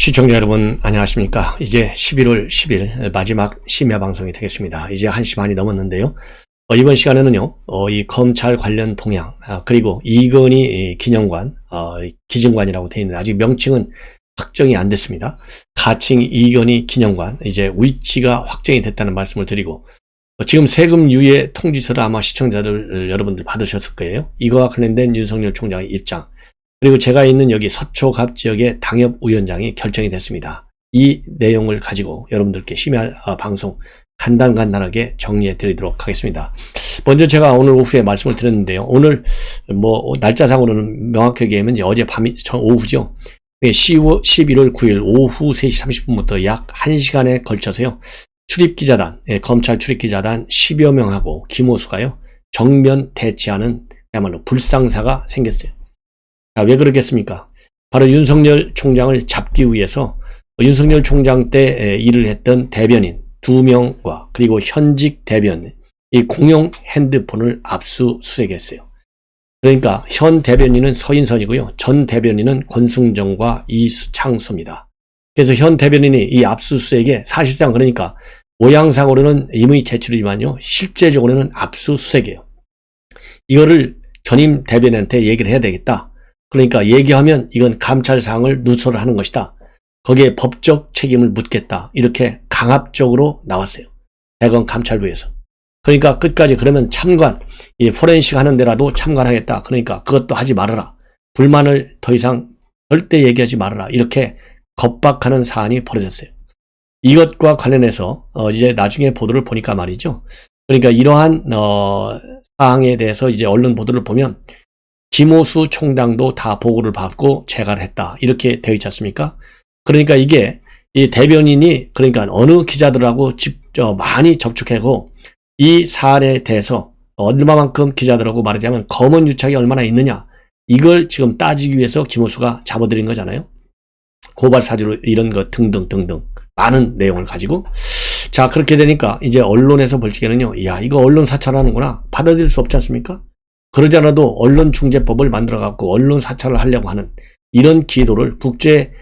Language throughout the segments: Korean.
시청자 여러분 안녕하십니까. 이제 11월 10일 마지막 심야 방송이 되겠습니다. 이제 1시 반이 넘었는데요. 이번 시간에는요, 이 검찰 관련 동향, 그리고 이건희 기념관, 기증관이라고 되어 있는데 아직 명칭은 확정이 안 됐습니다. 가칭 이건희 기념관, 이제 위치가 확정이 됐다는 말씀을 드리고, 지금 세금 유예 통지서를 아마 시청자들 여러분들 받으셨을 거예요. 이거와 관련된 윤석열 총장의 입장, 그리고 제가 있는 여기 서초갑 지역의 당협위원장이 결정이 됐습니다. 이 내용을 가지고 여러분들께 심야 방송 간단하게 정리해 드리도록 하겠습니다. 먼저 제가 오늘 오후에 말씀을 드렸는데요. 오늘 날짜상으로는 명확하게 얘기하면 이제 어제 오후죠. 11월 9일 오후 3시 30분부터 약 1시간에 걸쳐서요. 출입기자단, 검찰 출입기자단 10여 명하고 김호수가요. 정면 대치하는 그야말로 불상사가 생겼어요. 왜 그러겠습니까? 바로 윤석열 총장을 잡기 위해서 윤석열 총장 때 일을 했던 대변인 2명과 그리고 현직 대변인 이 공용 핸드폰을 압수수색했어요. 그러니까 현 대변인은 서인선이고요. 전 대변인은 권순정과 이창수입니다. 그래서 현 대변인이 이 압수수색에 사실상 그러니까 모양상으로는 임의 제출이지만요. 실제적으로는 압수수색이에요. 이거를 전임 대변인한테 얘기를 해야 되겠다. 그러니까 얘기하면 이건 감찰 사항을 누설을 하는 것이다. 거기에 법적 책임을 묻겠다. 이렇게 강압적으로 나왔어요. 대검 감찰부에서. 그러니까 끝까지 그러면 참관, 이 포렌식 하는 데라도 참관하겠다. 그러니까 그것도 하지 말아라. 불만을 더 이상 절대 얘기하지 말아라. 이렇게 겁박하는 사안이 벌어졌어요. 이것과 관련해서 이제 나중에 보도를 보니까 말이죠. 그러니까 이러한 사항에 대해서 이제 언론 보도를 보면 김호수 총장도 다 보고를 받고 재가를 했다. 이렇게 되어 있지 않습니까? 그러니까 이게 이 대변인이 그러니까 어느 기자들하고 많이 접촉하고 이 사안에 대해서 얼마만큼 기자들하고 말하자면 검언 유착이 얼마나 있느냐. 이걸 지금 따지기 위해서 김호수가 잡아들인 거잖아요. 고발 사주로 이런 것 등등 많은 내용을 가지고. 자, 그렇게 되니까 이제 언론에서 볼 적에는요. 야, 이거 언론 사찰하는구나. 받아들일 수 없지 않습니까? 그러지 않아도 언론중재법을 만들어갖고 언론 사찰을 하려고 하는 이런 기도를 국제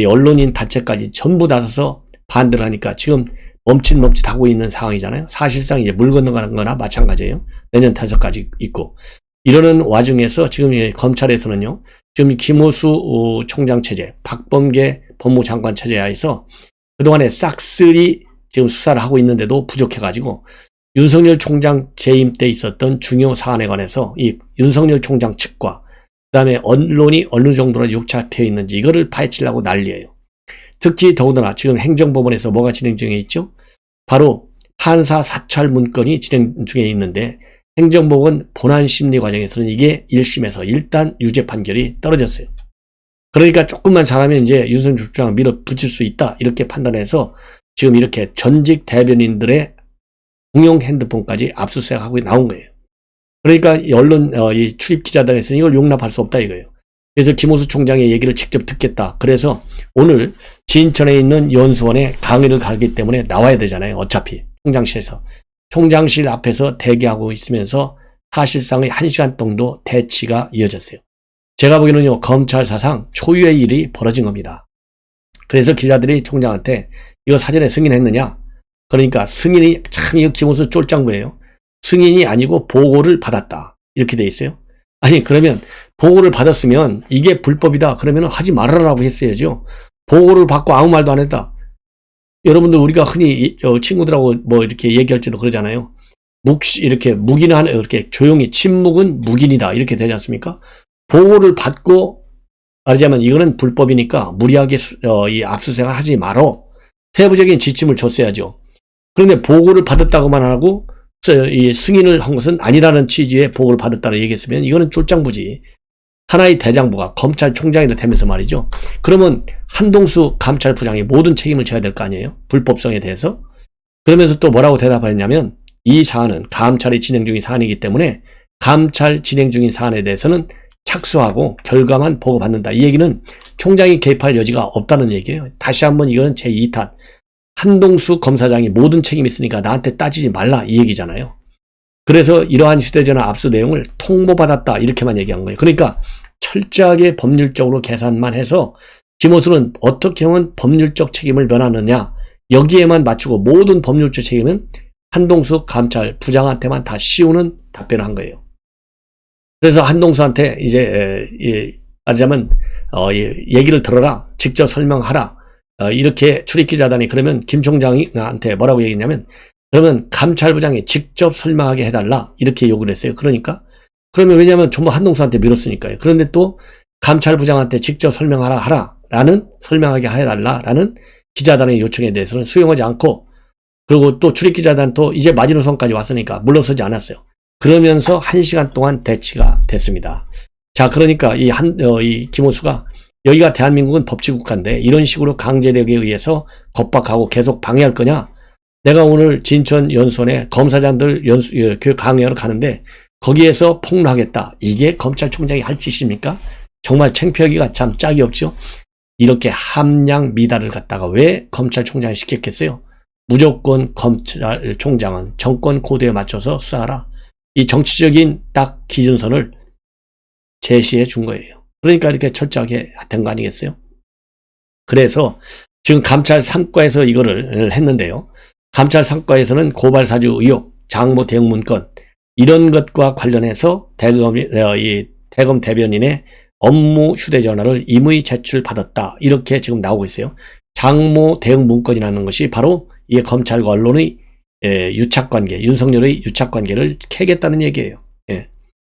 언론인 단체까지 전부 나서서 반대를 하니까 지금 멈칫하고 있는 상황이잖아요. 사실상 이제 물 건너가는 거나 마찬가지예요. 내년 타석까지 있고. 이러는 와중에서 지금 검찰에서는요. 지금 김호수 총장 체제, 박범계 법무장관 체제하에서 그동안에 싹쓸이 지금 수사를 하고 있는데도 부족해가지고 윤석열 총장 재임 때 있었던 중요 사안에 관해서 이 윤석열 총장 측과 그다음에 언론이 어느 정도로 육착되어 있는지 이거를 파헤치려고 난리예요. 특히 더군다나 지금 행정법원에서 뭐가 진행 중에 있죠? 바로 판사 사찰 문건이 진행 중에 있는데 행정법원 본안 심리 과정에서는 이게 1심에서 일단 유죄 판결이 떨어졌어요. 그러니까 조금만 잘하면 이제 윤석열 총장을 밀어붙일 수 있다 이렇게 판단해서 지금 이렇게 전직 대변인들의 공용 핸드폰까지 압수수색하고 나온 거예요. 그러니까 언론 이 출입 기자단에서는 이걸 용납할 수 없다 이거예요. 그래서 김호수 총장의 얘기를 직접 듣겠다. 그래서 오늘 진천에 있는 연수원에 강의를 가기 때문에 나와야 되잖아요. 어차피 총장실에서. 총장실 앞에서 대기하고 있으면서 사실상의 1시간 정도 대치가 이어졌어요. 제가 보기에는요. 검찰 사상 초유의 일이 벌어진 겁니다. 그래서 기자들이 총장한테 이거 사전에 승인했느냐? 그러니까 승인이 참 이거 김호수 쫄짱부예요. 승인이 아니고 보고를 받았다. 이렇게 돼 있어요. 아니 그러면 보고를 받았으면 이게 불법이다. 그러면 하지 말아라고 했어야죠. 보고를 받고 아무 말도 안 했다. 여러분들 우리가 흔히 친구들하고 뭐 이렇게 얘기할 때도 그러잖아요. 이렇게 묵인하는 이렇게 조용히 침묵은 묵인이다. 이렇게 되지 않습니까? 보고를 받고 말하자면 이거는 불법이니까 무리하게 이 압수수색을 하지 말어. 세부적인 지침을 줬어야죠. 그런데 보고를 받았다고만 하고 이 승인을 한 것은 아니라는 취지의 보고를 받았다고 얘기했으면 이거는 쫄짱부지. 하나의 대장부가 검찰총장이라 되면서 말이죠. 그러면 한동수 감찰부장이 모든 책임을 져야 될 거 아니에요? 불법성에 대해서. 그러면서 또 뭐라고 대답하냐면 이 사안은 감찰이 진행 중인 사안이기 때문에 감찰 진행 중인 사안에 대해서는 착수하고 결과만 보고받는다. 이 얘기는 총장이 개입할 여지가 없다는 얘기예요. 다시 한번 이거는 제2탄. 한동수 검사장이 모든 책임이 있으니까 나한테 따지지 말라 이 얘기잖아요. 그래서 이러한 휴대전화 압수 내용을 통보받았다 이렇게만 얘기한 거예요. 그러니까 철저하게 법률적으로 계산만 해서 김호수는 어떻게 하면 법률적 책임을 면하느냐, 여기에만 맞추고 모든 법률적 책임은 한동숙 감찰 부장한테만 다 씌우는 답변을 한 거예요. 그래서 한동수한테 이제 하자면 얘기를 들어라, 직접 설명하라, 이렇게 출입기자단이 그러면 김 총장한테 뭐라고 얘기했냐면, 그러면 감찰부장이 직접 설명하게 해달라 이렇게 요구를 했어요. 그러니까 그러면 왜냐하면 전부 한동수한테 밀었으니까요. 그런데 또 감찰부장한테 직접 설명하게 해달라라는 기자단의 요청에 대해서는 수용하지 않고, 그리고 또 출입기자단 또 이제 마지노선까지 왔으니까 물러서지 않았어요. 그러면서 1시간 동안 대치가 됐습니다. 자, 그러니까 이 김호수가 여기가 대한민국은 법치국가인데 이런 식으로 강제력에 의해서 겁박하고 계속 방해할 거냐? 내가 오늘 진천 연수원에 검사장들 교육 강의하러 가는데 거기에서 폭로하겠다. 이게 검찰총장이 할 짓입니까? 정말 창피하기가 참 짝이 없죠. 이렇게 함량 미달을 갖다가 왜 검찰총장이 시켰겠어요? 무조건 검찰총장은 정권 코드에 맞춰서 수사하라. 이 정치적인 딱 기준선을 제시해 준 거예요. 그러니까 이렇게 철저하게 된 거 아니겠어요? 그래서 지금 감찰 3과에서 이거를 했는데요. 감찰 3과에서는 고발사주 의혹, 장모 대응 문건 이런 것과 관련해서 대검 대변인의 업무 휴대전화를 임의 제출받았다. 이렇게 지금 나오고 있어요. 장모 대응 문건이라는 것이 바로 이 검찰과 언론의 유착관계, 윤석열의 유착관계를 캐겠다는 얘기예요. 예.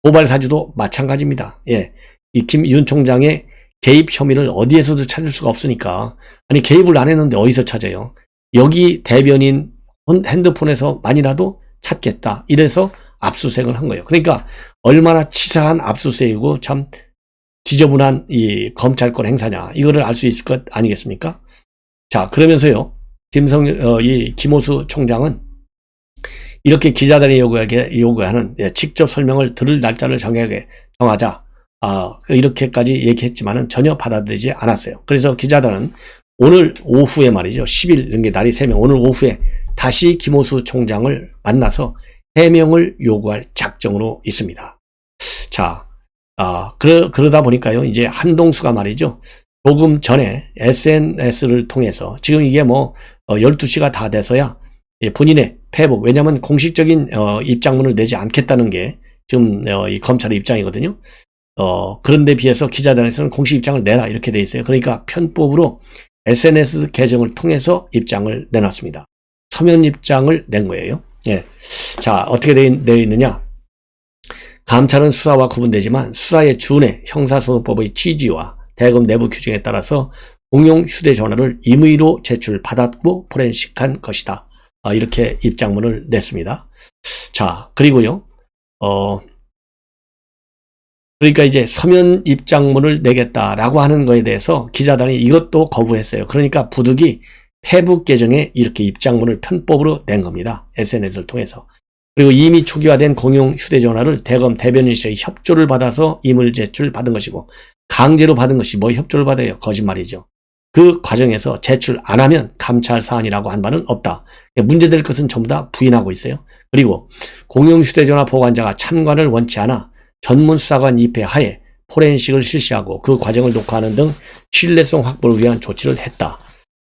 고발사주도 마찬가지입니다. 예. 이 윤 총장의 개입 혐의를 어디에서도 찾을 수가 없으니까, 아니 개입을 안 했는데 어디서 찾아요? 여기 대변인 핸드폰에서만이라도 찾겠다. 이래서 압수수색을 한 거예요. 그러니까 얼마나 치사한 압수수색이고 참 지저분한 이 검찰권 행사냐, 이거를 알 수 있을 것 아니겠습니까? 자, 그러면서요, 이 김호수 총장은 이렇게 기자단이 요구하는 직접 설명을 들을 날짜를 정하자. 이렇게까지 얘기했지만은 전혀 받아들이지 않았어요. 그래서 기자단은 오늘 오후에 말이죠. 10일, 이런 게 날이 새면 오늘 오후에 다시 김호수 총장을 만나서 해명을 요구할 작정으로 있습니다. 자, 그러다 보니까요, 이제 한동수가 말이죠. 조금 전에 SNS를 통해서 지금 이게 12시가 다 돼서야 본인의 패복, 왜냐하면 공식적인 입장문을 내지 않겠다는 게 지금 이 검찰의 입장이거든요. 그런데 비해서 기자단에서는 공식 입장을 내라 이렇게 돼 있어요. 그러니까 편법으로 SNS 계정을 통해서 입장을 내놨습니다. 서면 입장을 낸 거예요. 예. 자, 어떻게 되어 있느냐? 감찰은 수사와 구분되지만 수사에 준해 형사소송법의 취지와 대검 내부 규정에 따라서 공용 휴대전화를 임의로 제출받았고 포렌식한 것이다. 이렇게 입장문을 냈습니다. 자, 그리고요, 그러니까 이제 서면 입장문을 내겠다라고 하는 거에 대해서 기자단이 이것도 거부했어요. 그러니까 부득이 페북 계정에 이렇게 입장문을 편법으로 낸 겁니다. SNS를 통해서. 그리고 이미 초기화된 공용 휴대전화를 대검 대변인실의 협조를 받아서 임의 제출 받은 것이고, 강제로 받은 것이 뭐 협조를 받아요? 거짓말이죠. 그 과정에서 제출 안 하면 감찰 사안이라고 한 바는 없다. 문제될 것은 전부 다 부인하고 있어요. 그리고 공용 휴대전화 보관자가 참관을 원치 않아 전문 수사관 입회 하에 포렌식을 실시하고 그 과정을 녹화하는 등 신뢰성 확보를 위한 조치를 했다.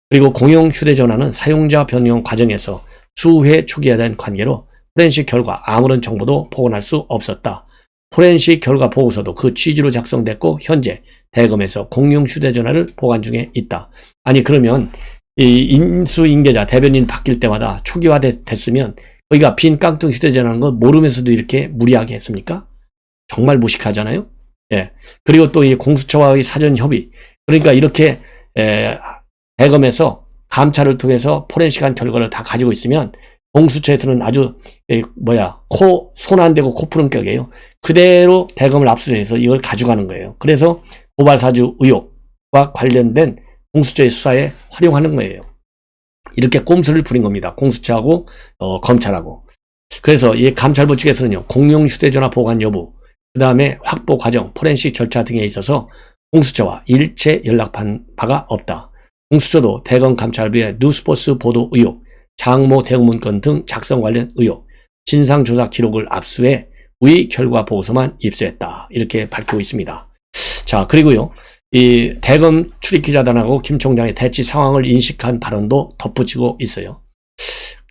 그리고 공용 휴대전화는 사용자 변경 과정에서 수회 초기화된 관계로 포렌식 결과 아무런 정보도 복원할 수 없었다. 포렌식 결과 보고서도 그 취지로 작성됐고 현재 대검에서 공용 휴대전화를 보관 중에 있다. 아니 그러면 이 인수인계자 대변인 바뀔 때마다 초기화됐으면 거기가 빈 깡통 휴대전화라는 거 모르면서도 이렇게 무리하게 했습니까? 정말 무식하잖아요. 예. 그리고 또 이 공수처와의 사전 협의, 그러니까 이렇게 대검에서 감찰을 통해서 포렌식한 결과를 다 가지고 있으면 공수처에서는 아주 손 안 대고 코 푸는 격이에요. 그대로 대검을 압수해서 이걸 가져가는 거예요. 그래서 고발사주 의혹과 관련된 공수처의 수사에 활용하는 거예요. 이렇게 꼼수를 부린 겁니다. 공수처하고 검찰하고. 그래서 이 감찰부 측에서는요, 공용 휴대전화 보관 여부, 그 다음에 확보 과정, 포렌식 절차 등에 있어서 공수처와 일체 연락한 바가 없다. 공수처도 대검 감찰부의 뉴스포스 보도 의혹, 장모 대응 문건 등 작성 관련 의혹, 진상조사 기록을 압수해 의 결과 보고서만 입수했다. 이렇게 밝히고 있습니다. 자, 그리고요, 이 대검 출입기자단하고 김 총장의 대치 상황을 인식한 발언도 덧붙이고 있어요.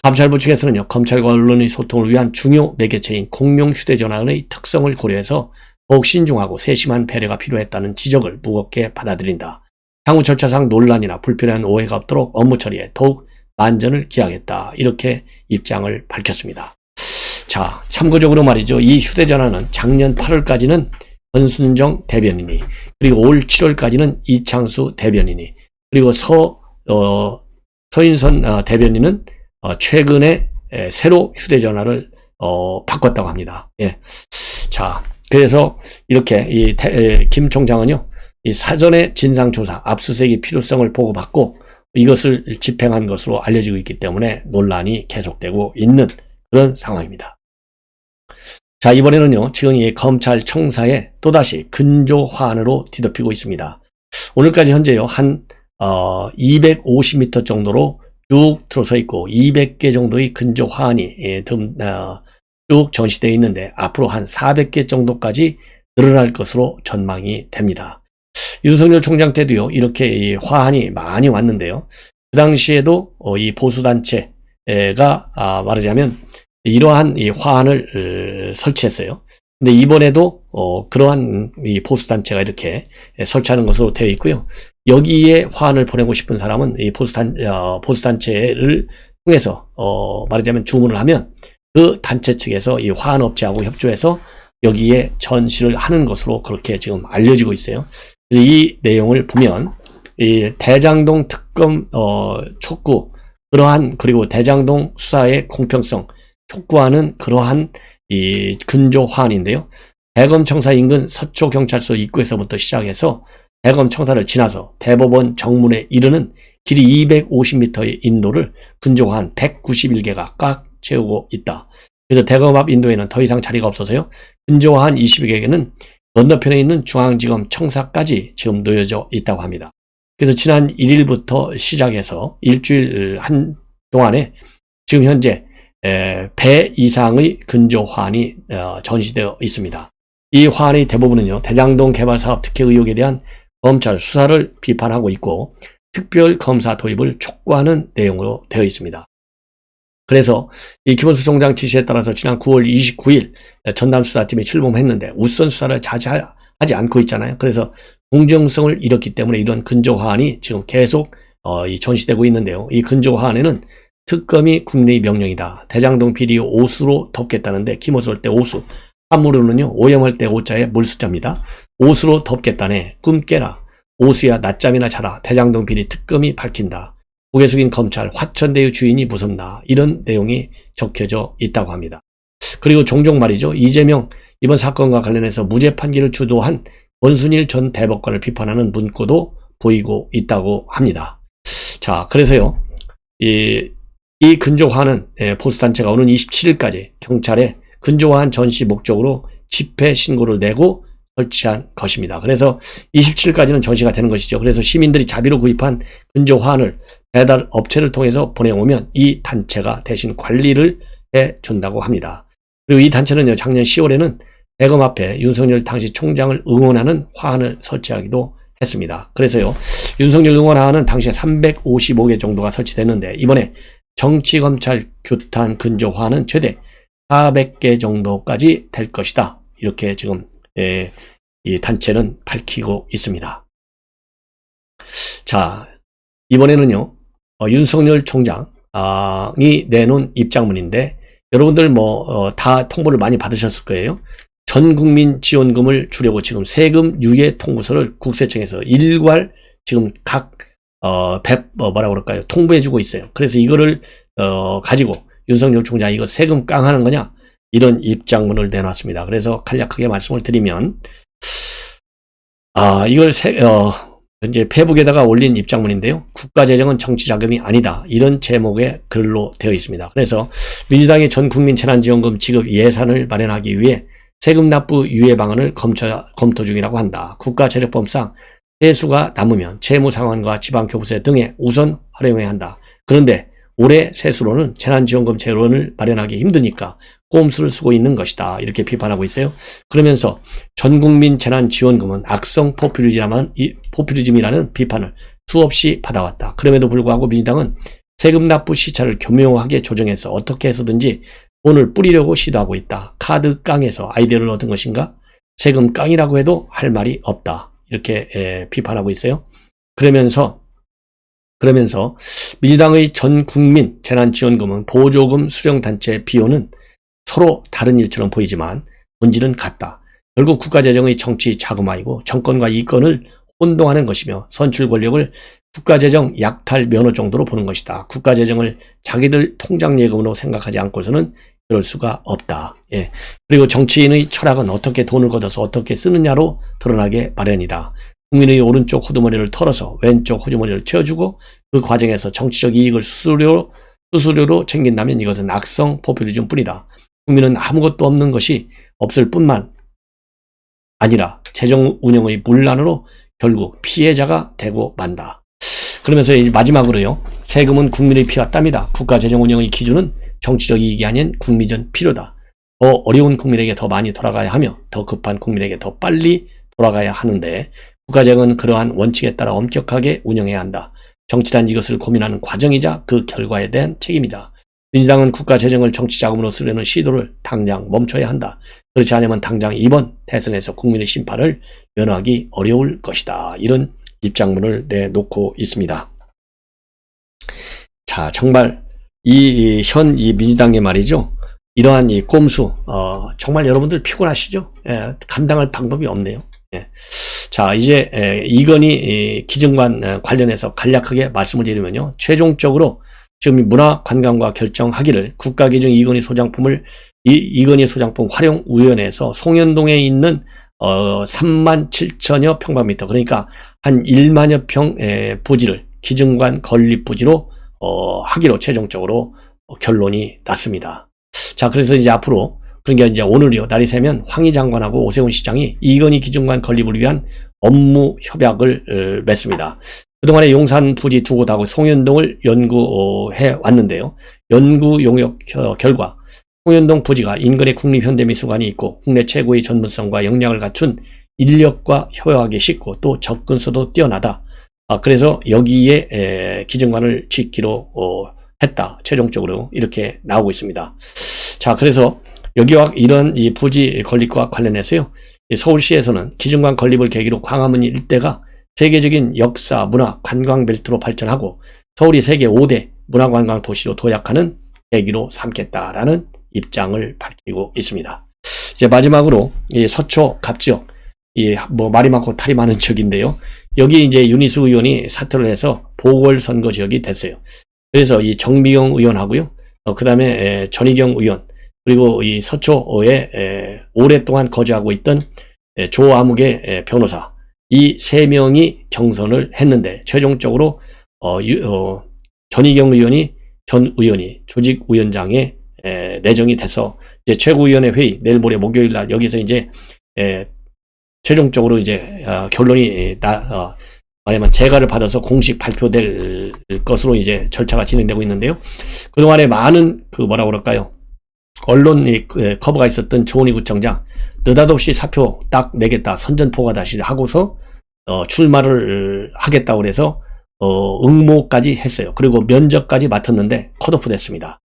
감찰부 측에서는요, 검찰과 언론의 소통을 위한 중요 매개체인 공용 휴대전화의 특성을 고려해서 더욱 신중하고 세심한 배려가 필요했다는 지적을 무겁게 받아들인다. 향후 절차상 논란이나 불필요한 오해가 없도록 업무 처리에 더욱 만전을 기하겠다. 이렇게 입장을 밝혔습니다. 자, 참고적으로 말이죠. 이 휴대전화는 작년 8월까지는 권순정 대변인이, 그리고 올 7월까지는 이창수 대변인이, 그리고 서인선 대변인은 최근에 새로 휴대전화를 바꿨다고 합니다. 예. 자, 그래서 이렇게 김 총장은요, 이 사전에 진상조사, 압수수색의 필요성을 보고받고 이것을 집행한 것으로 알려지고 있기 때문에 논란이 계속되고 있는 그런 상황입니다. 자, 이번에는요, 지금 이 검찰청사에 또다시 근조화환으로 뒤덮이고 있습니다. 오늘까지 현재요, 한 250m 정도로 쭉 들어서 있고 200개 정도의 근조화환이 쭉 전시되어 있는데 앞으로 한 400개 정도까지 늘어날 것으로 전망이 됩니다. 윤석열 총장 때도요, 이렇게 이 화환이 많이 왔는데요. 그 당시에도 이 보수단체가 말하자면 이러한 이 화환을 설치했어요. 근데 이번에도 그러한 이 보수단체가 이렇게 설치하는 것으로 되어 있고요. 여기에 화환을 보내고 싶은 사람은 이 보수단체를 통해서 말하자면 주문을 하면 그 단체 측에서 이 화환업체하고 협조해서 여기에 전시를 하는 것으로 그렇게 지금 알려지고 있어요. 그래서 이 내용을 보면 이 대장동 특검 촉구, 그리고 대장동 수사의 공평성 촉구하는 그러한 이 근조화환인데요. 대검청사 인근 서초경찰서 입구에서부터 시작해서 대검청사를 지나서 대법원 정문에 이르는 길이 250m의 인도를 근조화환 191개가 꽉 채우고 있다. 그래서 대검 앞 인도에는 더 이상 자리가 없어서요, 근조화환 20개는 건너편에 있는 중앙지검 청사까지 지금 놓여져 있다고 합니다. 그래서 지난 1일부터 시작해서 일주일 동안에 지금 현재 배 이상의 근조화환이 전시되어 있습니다. 이 화환의 대부분은요, 대장동 개발 사업 특혜 의혹에 대한 검찰 수사를 비판하고 있고 특별 검사 도입을 촉구하는 내용으로 되어 있습니다. 그래서 이 김원수 총장 지시에 따라서 지난 9월 29일 전담수사팀이 출범했는데 우선 수사를 자제하지 않고 있잖아요. 그래서 공정성을 잃었기 때문에 이런 근조화환이 지금 계속 전시되고 있는데요. 이 근조화환에는 특검이 국내의 명령이다, 대장동 비리 오수로 덮겠다는데 김호수 할 때 오수, 한문으로는요 오염할 때 오자에 물수자입니다. 오수로 덮겠다네, 꿈 깨라, 오수야 낮잠이나 자라, 대장동 비리 특검이 밝힌다, 고개 숙인 검찰, 화천대유 주인이 무섭다, 이런 내용이 적혀져 있다고 합니다. 그리고 종종 말이죠, 이재명 이번 사건과 관련해서 무죄 판결을 주도한 권순일 전 대법관을 비판하는 문구도 보이고 있다고 합니다. 자, 그래서요, 이 근조화환은 보수단체가 오는 27일까지 경찰에 근조화환 전시 목적으로 집회 신고를 내고 설치한 것입니다. 그래서 27일까지는 전시가 되는 것이죠. 그래서 시민들이 자비로 구입한 근조화환을 배달 업체를 통해서 보내오면 이 단체가 대신 관리를 해준다고 합니다. 그리고 이 단체는요, 작년 10월에는 대검 앞에 윤석열 당시 총장을 응원하는 화환을 설치하기도 했습니다. 그래서요, 윤석열 응원화환은 당시에 355개 정도가 설치됐는데 이번에 정치검찰 규탄 근조화환은 최대 400개 정도까지 될 것이다. 이렇게 지금 이 단체는 밝히고 있습니다. 자, 이번에는요, 윤석열 총장이 내놓은 입장문인데 여러분들 다 통보를 많이 받으셨을 거예요. 전국민 지원금을 주려고 지금 세금 유예 통보서를 국세청에서 일괄 지금 각 뭐라고 그럴까요? 통보해주고 있어요. 그래서 이거를 가지고 윤석열 총장이 이거 세금 깡하는 거냐? 이런 입장문을 내놨습니다. 그래서 간략하게 말씀을 드리면 이걸 이제 페북에다가 올린 입장문인데요. 국가재정은 정치자금이 아니다, 이런 제목의 글로 되어 있습니다. 그래서 민주당의 전국민 재난지원금 지급 예산을 마련하기 위해 세금 납부 유예 방안을 검토 중이라고 한다. 국가재정법상 세수가 남으면 채무상환과 지방교부세 등에 우선 활용해야 한다. 그런데 올해 세수로는 재난지원금 재원을 마련하기 힘드니까 꼼수를 쓰고 있는 것이다. 이렇게 비판하고 있어요. 그러면서 전국민 재난지원금은 악성 포퓰리즘이라는 비판을 수없이 받아왔다. 그럼에도 불구하고 민주당은 세금 납부 시차를 교묘하게 조정해서 어떻게 해서든지 돈을 뿌리려고 시도하고 있다. 카드 깡에서 아이디어를 얻은 것인가? 세금 깡이라고 해도 할 말이 없다. 이렇게 비판하고 있어요. 그러면서 민주당의 전 국민 재난지원금은 보조금 수령단체 비용은 서로 다른 일처럼 보이지만 본질은 같다. 결국 국가재정의 정치 자금화이고 정권과 이권을 혼동하는 것이며 선출 권력을 국가재정 약탈 면허 정도로 보는 것이다. 국가재정을 자기들 통장 예금으로 생각하지 않고서는 그럴 수가 없다. 예. 그리고 정치인의 철학은 어떻게 돈을 걷어서 어떻게 쓰느냐로 드러나게 마련이다. 국민의 오른쪽 호두머리를 털어서 왼쪽 호두머리를 채워주고 그 과정에서 정치적 이익을 수수료로 챙긴다면 이것은 악성 포퓰리즘 뿐이다. 국민은 아무것도 없는 것이 없을 뿐만 아니라 재정 운영의 문란으로 결국 피해자가 되고 만다. 그러면서 마지막으로요. 세금은 국민의 피와 땀이다. 국가 재정 운영의 기준은 정치적 이익이 아닌 국민적 필요다. 더 어려운 국민에게 더 많이 돌아가야 하며 더 급한 국민에게 더 빨리 돌아가야 하는데 국가재정은 그러한 원칙에 따라 엄격하게 운영해야 한다. 정치란 이것을 고민하는 과정이자 그 결과에 대한 책임이다. 민주당은 국가재정을 정치자금으로 쓰려는 시도를 당장 멈춰야 한다. 그렇지 않으면 당장 이번 대선에서 국민의 심판을 면하기 어려울 것이다. 이런 입장문을 내놓고 있습니다. 자, 정말 이 민주당의 말이죠. 이러한 이 꼼수, 정말 여러분들 피곤하시죠? 예, 감당할 방법이 없네요. 예. 자, 이제 이건희 기증관 관련해서 간략하게 말씀을 드리면요. 최종적으로 지금 문화관광과 결정하기를 국가기증 이건희 소장품 활용위원회에서 송현동에 있는 37,000여 평방미터, 그러니까 한 1만여 평 부지를 기증관 건립 부지로 하기로 최종적으로 결론이 났습니다. 자, 그래서 이제 앞으로, 그러니까 이제 오늘이요, 날이 새면 황희 장관하고 오세훈 시장이 이건희 기증관 건립을 위한 업무 협약을 맺습니다. 그동안에 용산 부지 두 곳하고 송현동을 연구해 왔는데요. 연구 용역 결과 송현동 부지가 인근에 국립현대미술관이 있고 국내 최고의 전문성과 역량을 갖춘 인력과 협약하기 쉽고 또 접근성도 뛰어나다. 그래서 여기에 기증관을 짓기로 했다. 최종적으로 이렇게 나오고 있습니다. 자, 그래서 여기와 이런 이 부지 건립과 관련해서요. 서울시에서는 기증관 건립을 계기로 광화문 일대가 세계적인 역사, 문화, 관광 벨트로 발전하고 서울이 세계 5대 문화관광 도시로 도약하는 계기로 삼겠다라는 입장을 밝히고 있습니다. 이제 마지막으로 이 서초 갑지역, 말이 많고 탈이 많은 지역인데요. 여기 이제 윤희수 의원이 사퇴를 해서 보궐선거 지역이 됐어요. 그래서 이 정미경 의원하고요. 그 다음에 전희경 의원, 그리고 이 서초에 오랫동안 거주하고 있던 조아무개 변호사, 이 세 명이 경선을 했는데 최종적으로 전희경 의원이 전 의원이 조직위원장에 내정이 돼서 이제 최고위원회 회의 내일 모레 목요일 날 여기서 이제 최종적으로 이제 결론이 말하면 재가를 받아서 공식 발표될 것으로 이제 절차가 진행되고 있는데요. 그동안에 많은 뭐라고 그럴까요? 언론이 커버가 있었던 조은희 구청장 느닷없이 사표 딱 내겠다, 선전포가 다시 하고서 출마를 하겠다고 그래서 응모까지 했어요. 그리고 면접까지 맡았는데 컷오프 됐습니다.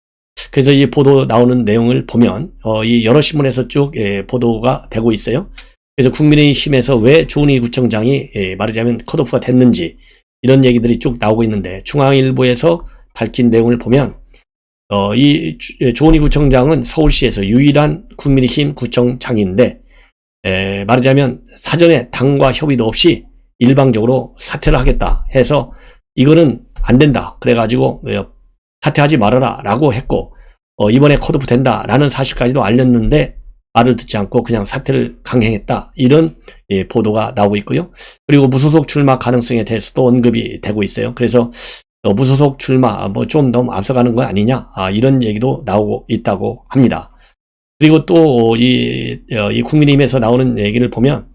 그래서 이 보도 나오는 내용을 보면 이 여러 신문에서 쭉 보도가 되고 있어요. 그래서 국민의힘에서 왜 조은희 구청장이 말하자면 컷오프가 됐는지 이런 얘기들이 쭉 나오고 있는데 중앙일보에서 밝힌 내용을 보면 이 조은희 구청장은 서울시에서 유일한 국민의힘 구청장인데 말하자면 사전에 당과 협의도 없이 일방적으로 사퇴를 하겠다 해서 이거는 안 된다. 그래가지고 사퇴하지 말아라 라고 했고 이번에 컷오프 된다라는 사실까지도 알렸는데 말을 듣지 않고 그냥 사퇴를 강행했다. 이런 보도가 나오고 있고요. 그리고 무소속 출마 가능성에 대해서도 언급이 되고 있어요. 그래서 무소속 출마 좀 너무 앞서가는 거 아니냐 이런 얘기도 나오고 있다고 합니다. 그리고 또 이 국민의힘에서 나오는 얘기를 보면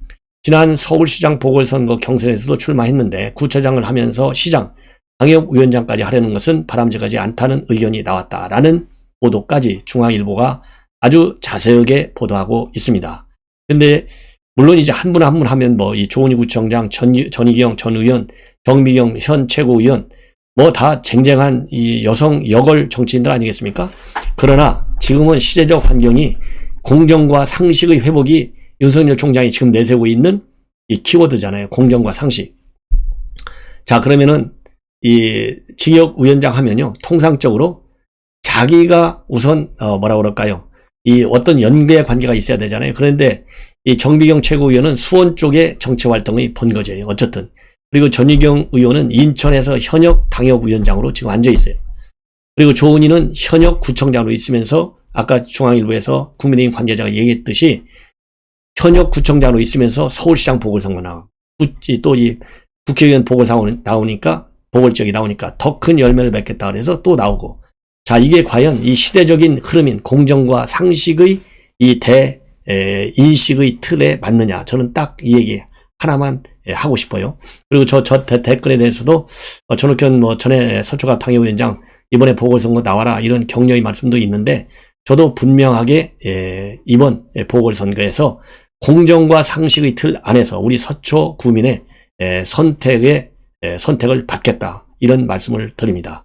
지난 서울시장 보궐선거 경선에서도 출마했는데 구처장을 하면서 시장 당협위원장까지 하려는 것은 바람직하지 않다는 의견이 나왔다라는 보도까지 중앙일보가 아주 자세하게 보도하고 있습니다. 근데 물론 이제 한 분 한 분 하면 뭐 이 조은희 구청장, 전희경 전 의원, 정미경 현 최고위원 뭐 다 쟁쟁한 이 여성 여걸 정치인들 아니겠습니까? 그러나 지금은 시대적 환경이 공정과 상식의 회복이 윤석열 총장이 지금 내세우고 있는 이 키워드잖아요. 공정과 상식. 자, 그러면은 이 징역위원장 하면요, 통상적으로 자기가 우선 뭐라 그럴까요? 이 어떤 연계 관계가 있어야 되잖아요. 그런데 이 정미경 최고위원은 수원 쪽의 정치활동의 본거지예요. 어쨌든. 그리고 전희경 의원은 인천에서 현역 당협위원장으로 지금 앉아 있어요. 그리고 조은희는 현역 구청장으로 있으면서 아까 중앙일보에서 국민의힘 관계자가 얘기했듯이 현역 구청장으로 있으면서 서울시장 보궐선거 나와. 또 이 국회의원 보궐선거 나오니까 보궐지역이 나오니까 더 큰 열매를 맺겠다 그래서 또 나오고. 자, 이게 과연 이 시대적인 흐름인 공정과 상식의 이 인식의 틀에 맞느냐. 저는 딱 이 얘기 하나만 하고 싶어요. 그리고 저 댓글에 대해서도 전욱현 뭐 전에 서초갑 당협위원장 이번에 보궐선거 나와라 이런 격려의 말씀도 있는데 저도 분명하게 이번 보궐선거에서 공정과 상식의 틀 안에서 우리 서초 구민의 선택을 받겠다 이런 말씀을 드립니다.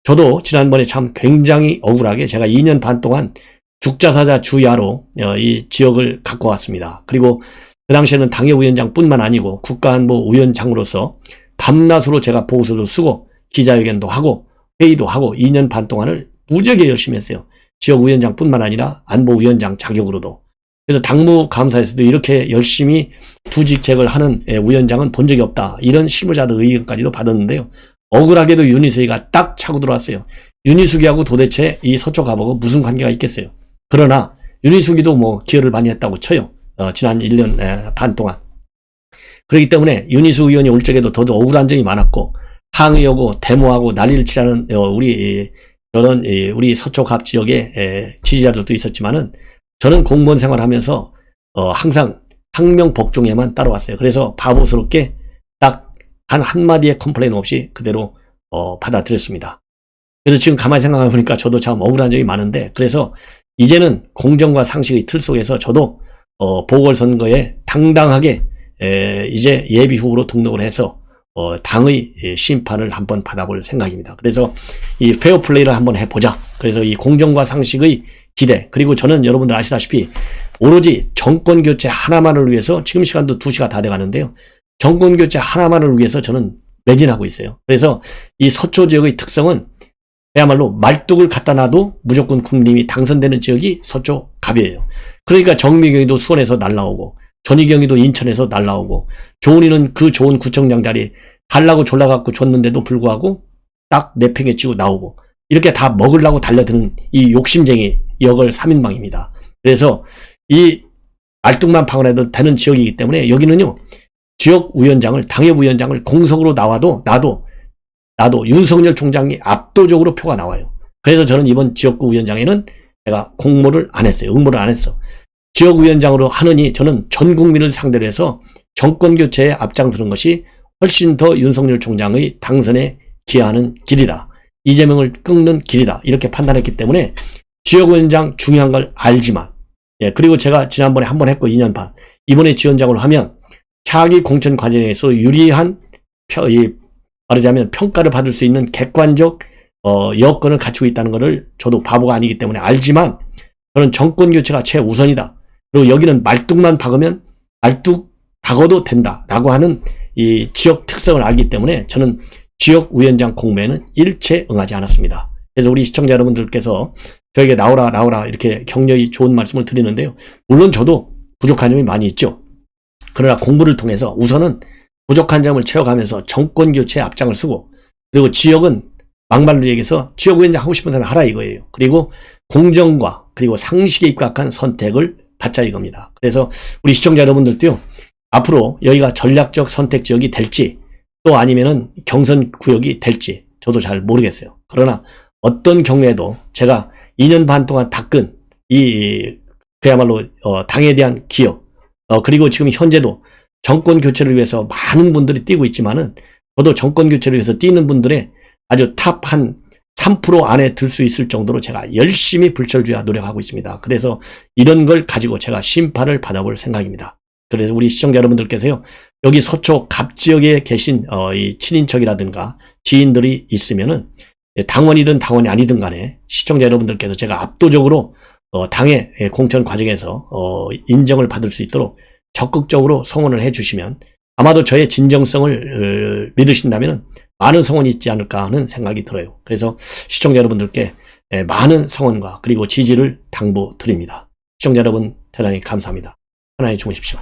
저도 지난번에 참 굉장히 억울하게 제가 2년 반 동안 죽자사자 주야로 이 지역을 갖고 왔습니다. 그리고 그 당시에는 당협위원장뿐만 아니고 국가안보위원장으로서 밤낮으로 제가 보고서도 쓰고 기자회견도 하고 회의도 하고 2년 반 동안을 무지하게 열심히 했어요. 지역위원장뿐만 아니라 안보위원장 자격으로도. 그래서 당무감사에서도 이렇게 열심히 두 직책을 하는 위원장은 본 적이 없다. 이런 실무자들 의견까지도 받았는데요. 억울하게도 윤희숙이가 딱 차고 들어왔어요. 윤희숙이하고 도대체 이 서초갑하고 무슨 관계가 있겠어요. 그러나 윤희숙이도 뭐 기여를 많이 했다고 쳐요. 지난 1년 반 동안. 그렇기 때문에 윤희숙 의원이 올 적에도 더 억울한 점이 많았고 항의하고 데모하고 난리를 치라는 우리 서초갑 지역의 지지자들도 있었지만은 저는 공무원 생활하면서 항상 항명복종에만 따라왔어요. 그래서 바보스럽게 딱 단 한마디의 컴플레인 없이 그대로 받아들였습니다. 그래서 지금 가만히 생각해 보니까 저도 참 억울한 점이 많은데 그래서 이제는 공정과 상식의 틀 속에서 저도 보궐선거에 당당하게 이제 예비 후보로 등록을 해서 당의 심판을 한번 받아볼 생각입니다. 그래서 이 페어플레이를 한번 해보자. 그래서 이 공정과 상식의 기대, 그리고 저는 여러분들 아시다시피 오로지 정권교체 하나만을 위해서 지금 시간도 2시가 다 돼가는데요. 정권교체 하나만을 위해서 저는 매진하고 있어요. 그래서 이 서초 지역의 특성은 그야말로 말뚝을 갖다 놔도 무조건 국민이 당선되는 지역이 서초 갑이에요. 그러니까 정미경이도 수원에서 날라오고 전희경이도 인천에서 날라오고 조은희는 그 좋은 구청장 자리 달라고 졸라갖고 줬는데도 불구하고 딱 내팽개 치고 나오고 이렇게 다 먹으려고 달려드는 이 욕심쟁이 역을 3인방입니다. 그래서 이 말뚝만 파고내도 되는 지역이기 때문에 여기는요. 지역위원장을 당협위원장을 공석으로 나도 윤석열 총장이 압도적으로 표가 나와요. 그래서 저는 이번 지역구 위원장에는 제가 공모를 안 했어요. 응모를 안 했어. 지역위원장으로 하느니 저는 전 국민을 상대로 해서 정권교체에 앞장서는 것이 훨씬 더 윤석열 총장의 당선에 기여하는 길이다. 이재명을 꺾는 길이다. 이렇게 판단했기 때문에 지역위원장 중요한 걸 알지만 그리고 제가 지난번에 한 번 했고 2년 반 이번에 지원장으로 하면 차기 공천 과정에서 유리한 말하자면 평가를 받을 수 있는 객관적 여건을 갖추고 있다는 것을 저도 바보가 아니기 때문에 알지만 저는 정권교체가 최우선이다. 그리고 여기는 말뚝만 박으면 말뚝 박아도 된다라고 하는 이 지역 특성을 알기 때문에 저는 지역위원장 공모에는 일체 응하지 않았습니다. 그래서 우리 시청자 여러분들께서 저에게 나오라 이렇게 격려의 좋은 말씀을 드리는데요. 물론 저도 부족한 점이 많이 있죠. 그러나 공부를 통해서 우선은 부족한 점을 채워가면서 정권교체에 앞장을 쓰고 그리고 지역은 막말로 얘기해서 지역위원장 하고 싶은 사람 하라 이거예요. 그리고 공정과 그리고 상식에 입각한 선택을 받자 이겁니다. 그래서 우리 시청자 여러분들도요. 앞으로 여기가 전략적 선택 지역이 될지 또 아니면은 경선 구역이 될지 저도 잘 모르겠어요. 그러나 어떤 경우에도 제가 2년 반 동안 닦은 그야말로 당에 대한 기여 그리고 지금 현재도 정권 교체를 위해서 많은 분들이 뛰고 있지만은 저도 정권 교체를 위해서 뛰는 분들의 아주 탑 한 3% 안에 들 수 있을 정도로 제가 열심히 불철주야 노력하고 있습니다. 그래서 이런 걸 가지고 제가 심판을 받아볼 생각입니다. 그래서 우리 시청자 여러분들께서요, 여기 서초 갑 지역에 계신 이 친인척이라든가 지인들이 있으면은 당원이든 당원이 아니든 간에 시청자 여러분들께서 제가 압도적으로 당의 공천 과정에서 인정을 받을 수 있도록 적극적으로 성원을 해주시면 아마도 저의 진정성을 믿으신다면 많은 성원이 있지 않을까 하는 생각이 들어요. 그래서 시청자 여러분들께 많은 성원과 그리고 지지를 당부드립니다. 시청자 여러분 대단히 감사합니다. 편안히 주무십시오.